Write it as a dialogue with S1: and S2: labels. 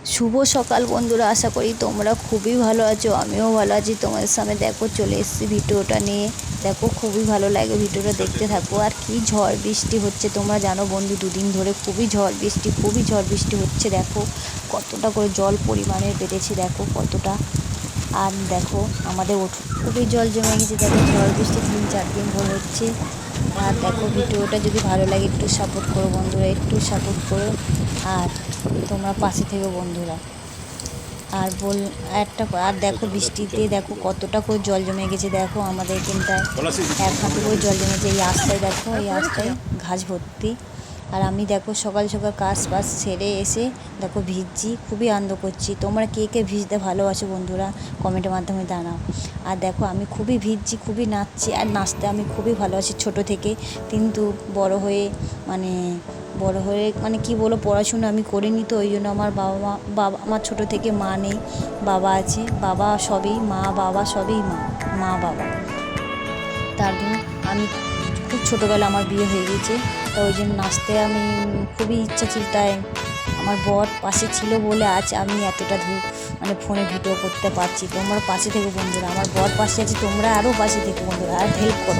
S1: শুভ সকাল বন্ধুরা, আশা করি তোমরা খুবই ভালো আছো। আমিও ভালো আছি। তোমাদের সামনে দেখো চলে এসেছি ভিডিওটা নিয়ে। দেখো খুবই ভালো লাগে, ভিডিওটা দেখতে থাকো। আর কি ঝড় বৃষ্টি হচ্ছে তোমরা জানো বন্ধু, দুদিন ধরে খুবই ঝড় বৃষ্টি হচ্ছে। দেখো কতটা করে জল পরিমাণে বেড়েছে, দেখো কতটা। আর দেখো আমাদের খুবই জল জমে গেছে। দেখো ঝড় বৃষ্টি 3-4 দিন ধরে হচ্ছে। আর দেখো ভিডিওটা যদি ভালো লাগে একটু সাপোর্ট করো বন্ধুরা, একটু সাপোর্ট করো। আর তোমরা পাশে থেকো বন্ধুরা। আর আর দেখো বৃষ্টিতে দেখো কতটা করে জল জমে গেছে। দেখো আমাদের এখানটায় 1 হাঁটু করে জল জমেছে। এই রাস্তায় দেখো, এই রাস্তায় ঘাস ভর্তি। আর আমি দেখো সকাল সকাল কাজ বাজ সেরে এসে দেখো ভিজছি, খুবই আনন্দ করছি। তোমরা কে কে ভিজতে ভালোবাসো বন্ধুরা, কমেন্টের মাধ্যমে জানাও। আর দেখো আমি খুবই ভিজছি, খুবই নাচছি। আর নাচতে আমি খুবই ভালোবাসি ছোটো থেকে। কিন্তু বড় হয়ে মানে কি বলবো, পড়াশুনো আমি করিনি, তো ওই জন্য আমার আমার ছোটো থেকে মা নেই, বাবা আছে। বাবা সবই, মা বাবা সবই মা বাবা। তার জন্য আমি খুব ছোটোবেলা আমার বিয়ে হয়ে গেছে, তা ওই জন্য নাচতে আমি খুবই ইচ্ছা ছিল। তাই আমার বর পাশে ছিল বলে আজ আমি এতটা মানে ফোনে ভিডিও করতে পারছি। তোমরা পাশে থেকে বন্ধুরা, আমার বর পাশে আছে, তোমরা আরও পাশে থেকে বন্ধুরা, আর হেল্প করো।